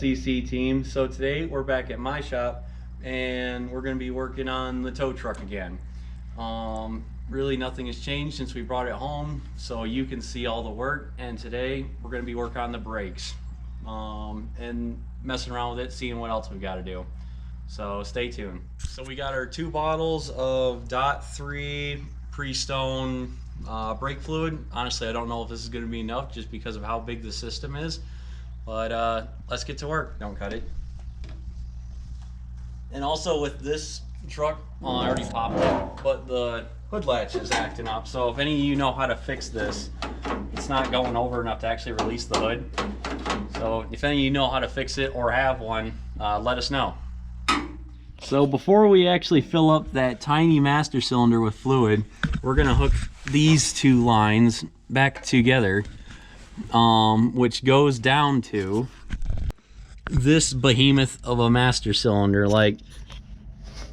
FCC team? So today we're back at my shop and we're going to be working on the tow truck again. Really nothing has changed since we brought it home, so you can see all the work. And today we're going to be working on the brakes and messing around with it, seeing what else we've got to do. So stay tuned. So we got our 2 bottles of .3 pre-stone brake fluid. Honestly, I don't know if this is going to be enough just because of how big the system is, but let's get to work. Don't cut it. And also with this truck, I already popped it, but the hood latch is acting up. So if any of you know how to fix this, it's not going over enough to actually release the hood. So if any of you know how to fix it or have one, let us know. So before we actually fill up that tiny master cylinder with fluid, we're gonna hook these 2 lines back together, which goes down to this behemoth of a master cylinder. Like,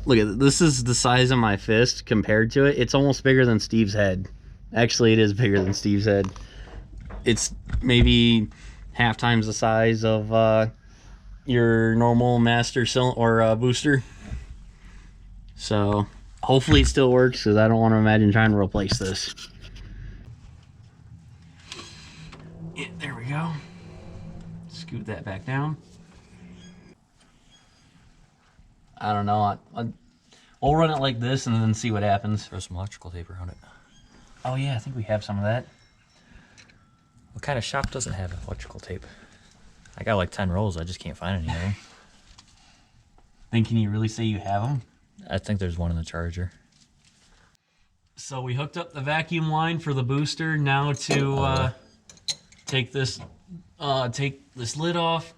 look at this. This is the size of my fist compared to it. It's almost bigger than Steve's head. Actually, it is bigger than Steve's head. It's maybe half times the size of your normal master cylinder or booster. So hopefully it still works, because I don't want to imagine trying to replace this. Yeah, there we go. Scoot that back down. I don't know. We'll run it like this and then see what happens. Throw some electrical tape around it. Oh yeah, I think we have some of that. What kind of shop doesn't have electrical tape? I got like 10 rolls. I just can't find any of them. Then can you really say you have them? I think there's one in the charger. So we hooked up the vacuum line for the booster. Now to take this lid off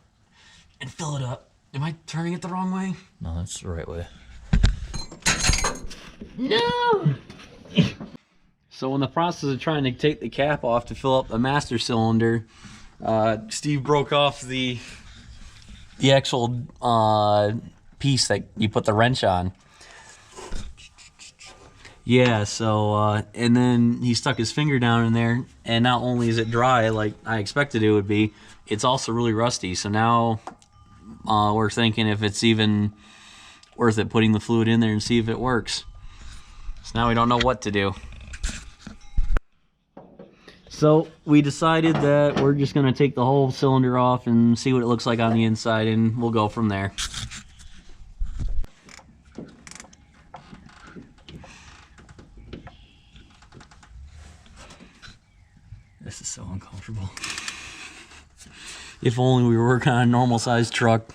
and fill it up. Am I turning it the wrong way? No, that's the right way. No! So in the process of trying to take the cap off to fill up the master cylinder, Steve broke off the actual piece that you put the wrench on. Yeah, so and then he stuck his finger down in there, and not only is it dry like I expected it would be, it's also really rusty. So now we're thinking if it's even worth it putting the fluid in there and see if it works. So now we don't know what to do. So we decided that we're just going to take the whole cylinder off and see what it looks like on the inside, and we'll go from there. This is so uncomfortable. If only we were working on a normal sized truck.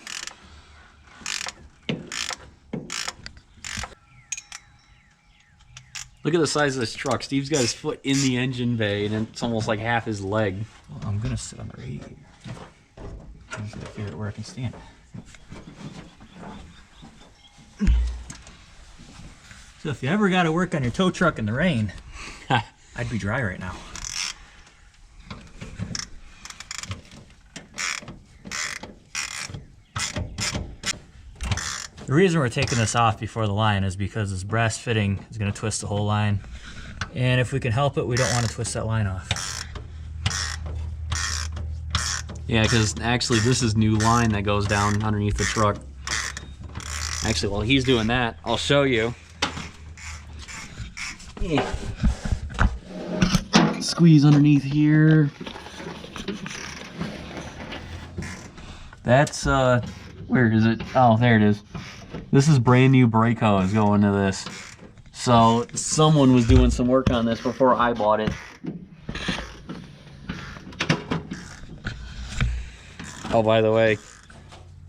Look at the size of this truck. Steve's got his foot in the engine bay and it's almost like half his leg. Well, I'm gonna sit on the radiator. I'm gonna figure out where I can stand. So if you ever gotta work on your tow truck in the rain, I'd be dry right now. The reason we're taking this off before the line is because this brass fitting is going to twist the whole line. And if we can help it, we don't want to twist that line off. Yeah, because actually this is new line that goes down underneath the truck. Actually, while he's doing that, I'll show you. Yeah. Squeeze underneath here. That's, where is it? Oh, there it is. This is brand new brake hose going to this. So someone was doing some work on this before I bought it. Oh, by the way,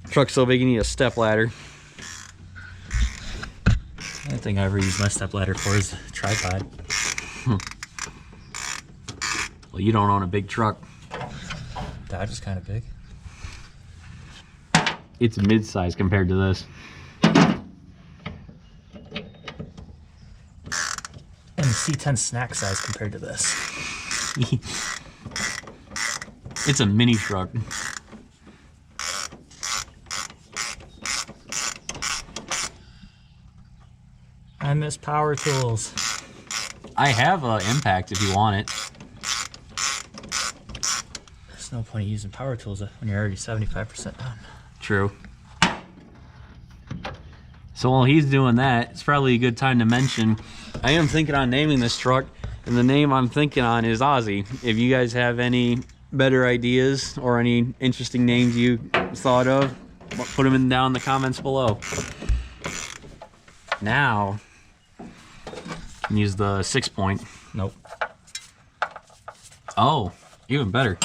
truck's so big you need a step ladder. The only thing I ever use my step ladder for is a tripod. Well, you don't own a big truck. Dodge is kind of big. It's mid-size compared to this. And the C10 snack size compared to this. It's a mini truck. I miss power tools. I have impact if you want it. There's no point in using power tools when you're already 75% done. True. So while he's doing that, it's probably a good time to mention, I am thinking on naming this truck, and the name I'm thinking on is Ozzy. If you guys have any better ideas or any interesting names you thought of, put them down in the comments below. Now, use the 6-point. Nope. Oh, even better.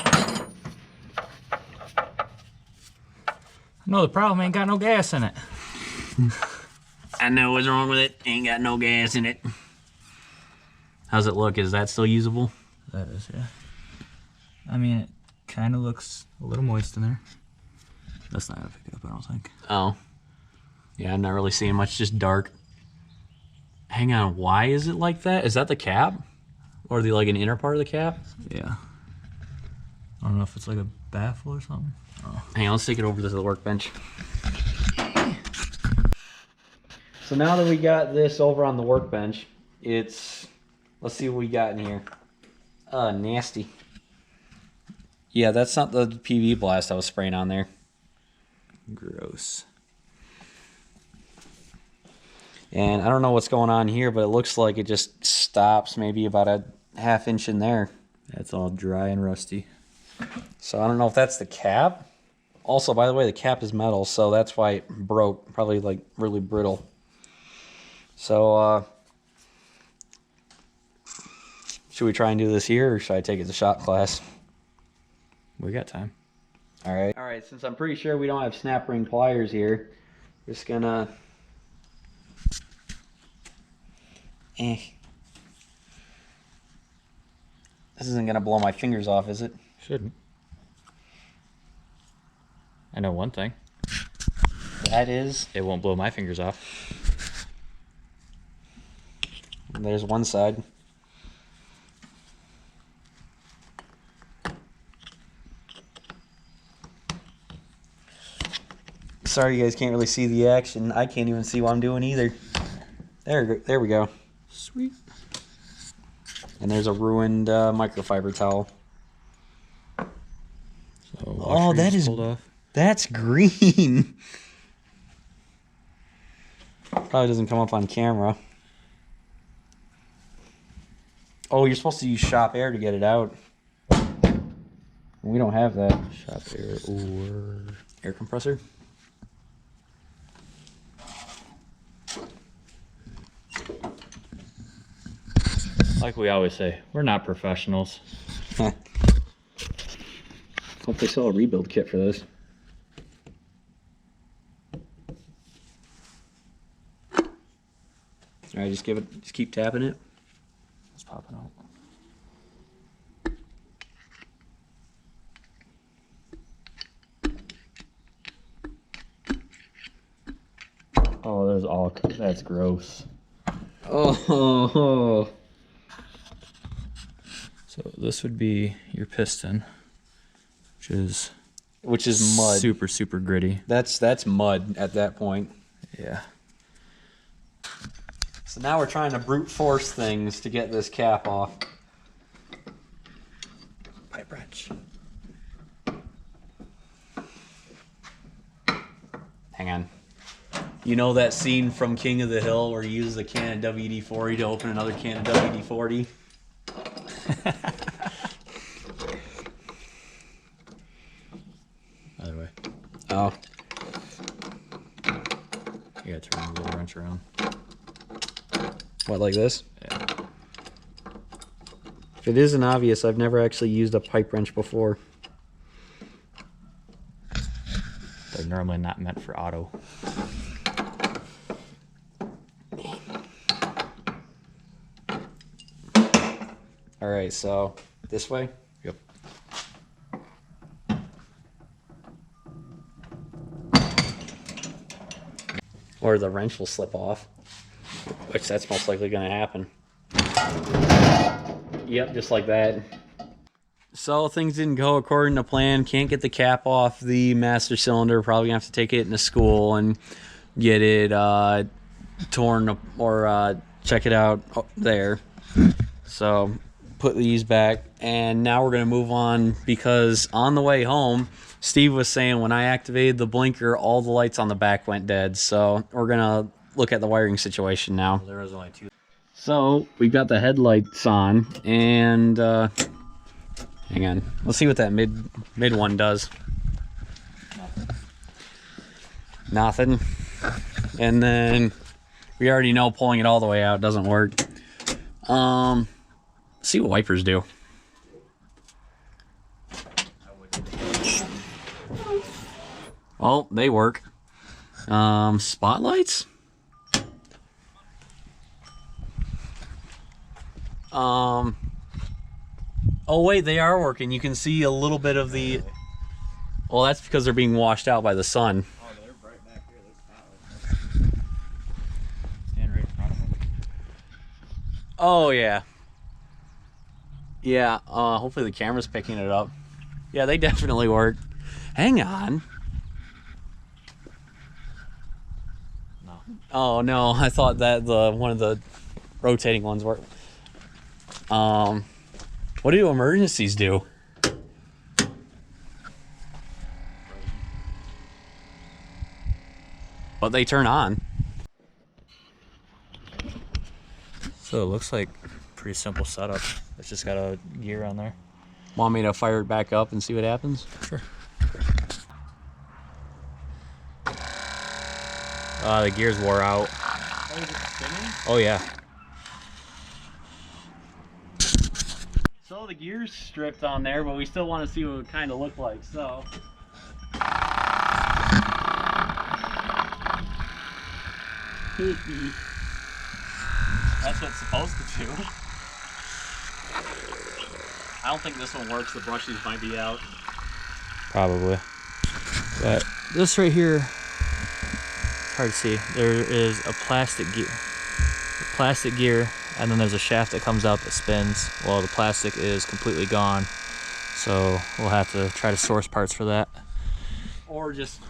No, the problem ain't got no gas in it. I know what's wrong with it. Ain't got no gas in it. How's it look? Is that still usable? That is, yeah. I mean, it kind of looks a little moist in there. That's not gonna pick it up, I don't think. Oh. Yeah, I'm not really seeing much, just dark. Hang on, why is it like that? Is that the cap? Or the like an inner part of the cap? Yeah. I don't know if it's like a baffle or something. Oh. Hang on, let's take it over to the workbench. So now that we got this over on the workbench, let's see what we got in here. Nasty. Yeah, that's not the PV blast I was spraying on there. Gross. And I don't know what's going on here, but it looks like it just stops maybe about a ½ inch in there. That's all dry and rusty. So I don't know if that's the cap. Also, by the way, the cap is metal, so that's why it broke. Probably like really brittle. So, should we try and do this here, or should I take it to shop class? We got time. All right, since I'm pretty sure we don't have snap ring pliers here, just gonna... This isn't gonna blow my fingers off, is it? Shouldn't. I know one thing. That is... It won't blow my fingers off. There's one side. Sorry you guys can't really see the action. I can't even see what I'm doing either. There we go. Sweet. And there's a ruined microfiber towel. So Oh, that is... pulled off. That's green. Probably doesn't come up on camera. Oh, you're supposed to use shop air to get it out. We don't have that. Shop air or Air compressor. like we always say, we're not professionals. Hope they sell a rebuild kit for this. All right, just keep tapping it. It's popping out. Oh, that's gross. Oh. So this would be your piston, Which is mud. super, super gritty. That's mud at that point. Yeah. So now we're trying to brute force things to get this cap off. Pipe wrench. Hang on. You know that scene from King of the Hill where he uses a can of WD-40 to open another can of WD-40? Other way. Oh. You gotta turn the little wrench around. What, like this? Yeah. If it isn't obvious, I've never actually used a pipe wrench before. They're normally not meant for auto. All right, so this way? Yep. Or the wrench will slip off, which that's most likely going to happen. Yep, just like that. So things didn't go according to plan. Can't get the cap off the master cylinder. Probably gonna have to take it into school and get it torn or check it out there. So put these back, and now we're gonna move on because on the way home Steve was saying when I activated the blinker, all the lights on the back went dead. So we're gonna look at the wiring situation now. There was only 2. So we've got the headlights on, and hang on, let's see what that mid one does. Nothing. And then we already know pulling it all the way out doesn't work. See what wipers do. Oh, they work. Spotlights? Oh wait, they are working. You can see a little bit of the... Well, that's because they're being washed out by the sun. Oh, they're right back here. There's spotlights. Stand right in front of them. Oh yeah. Yeah, hopefully the camera's picking it up. Yeah, they definitely work. Hang on. No. Oh no, I thought that one of the rotating ones worked. What do emergencies do? But they turn on. So it looks like pretty simple setup. It's just got a gear on there. Want me to fire it back up and see what happens? Sure. The gears wore out. Oh, is it spinning? Oh yeah. So the gears stripped on there, but we still want to see what it would kind of look like, so. That's what it's supposed to do. I don't think this one works. The brushes might be out. Probably. But this right here, it's hard to see. There is a plastic gear, and then there's a shaft that comes out that spins. Well, the plastic is completely gone, so we'll have to try to source parts for that. Or just,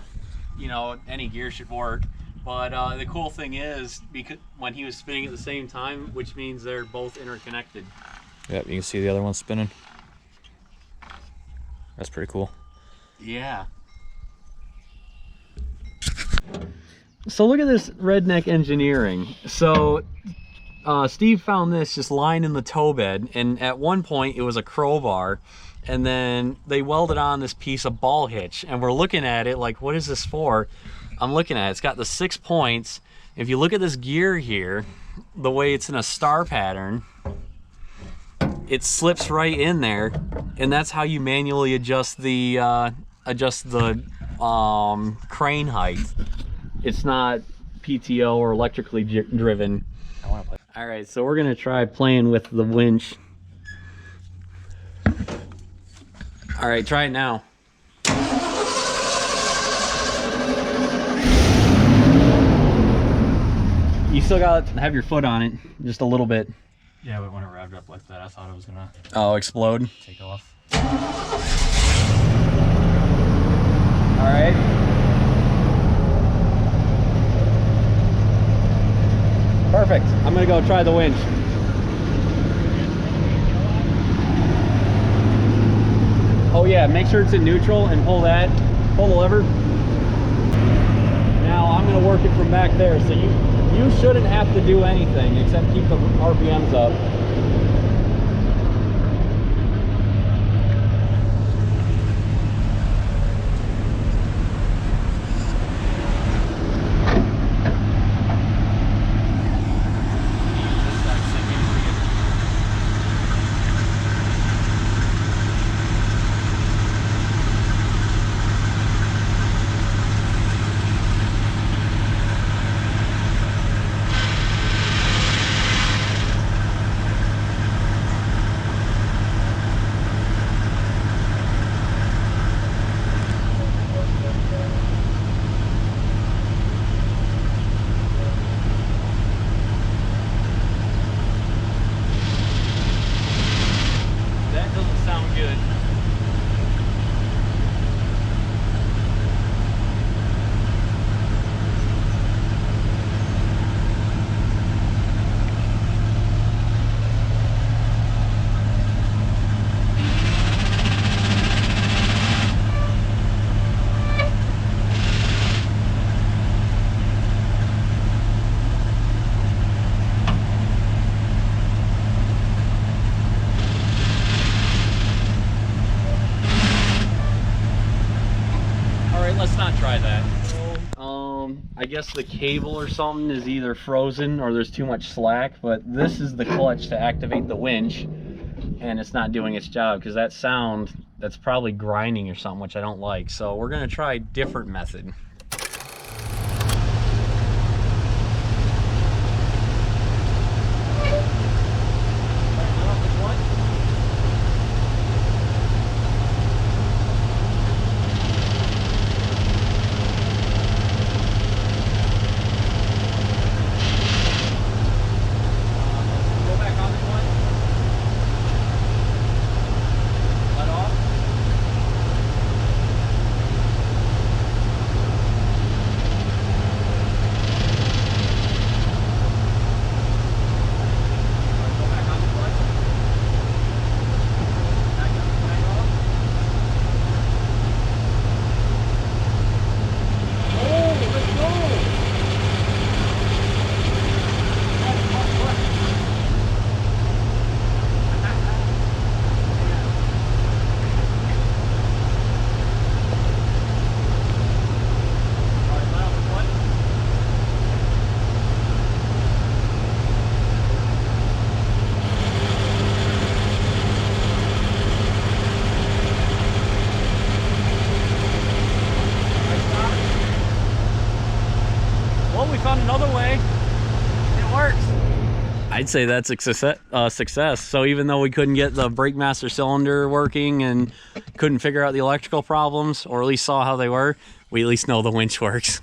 you know, any gear should work. But the cool thing is, because when he was spinning at the same time, which means they're both interconnected. Yep, you can see the other one spinning. That's pretty cool. Yeah. So look at this redneck engineering. So Steve found this just lying in the tow bed, and at one point it was a crowbar, and then they welded on this piece of ball hitch, and we're looking at it like, what is this for? I'm looking at it, it's got the 6 points. If you look at this gear here, the way it's in a star pattern, it slips right in there, and that's how you manually adjust the crane height. It's not PTO or electrically driven. I want to play. All right, so we're gonna try playing with the winch. All right, try it now. You still gotta have your foot on it, just a little bit. Yeah, but when it revved up like that, I thought it was gonna Explode. take off. All right. Perfect. I'm gonna go try the winch. Oh yeah, make sure it's in neutral and pull the lever. Now I'm gonna work it from back there, so you shouldn't have to do anything except keep the RPMs up. guess the cable or something is either frozen or there's too much slack, but this is the clutch to activate the winch, and it's not doing its job because that sound, that's probably grinding or something, which I don't like. So we're gonna try a different method. We found another way. It works. I'd say that's a success. So even though we couldn't get the brake master cylinder working and couldn't figure out the electrical problems, or at least saw how they were, we at least know the winch works.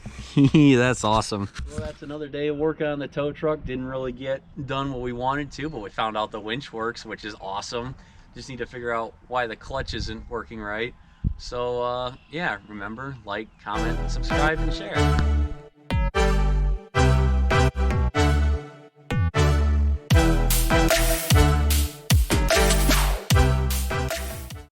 That's awesome. Well, that's another day of working on the tow truck. Didn't really get done what we wanted to, but we found out the winch works, which is awesome. Just need to figure out why the clutch isn't working right. So yeah, remember, like, comment, subscribe, and share.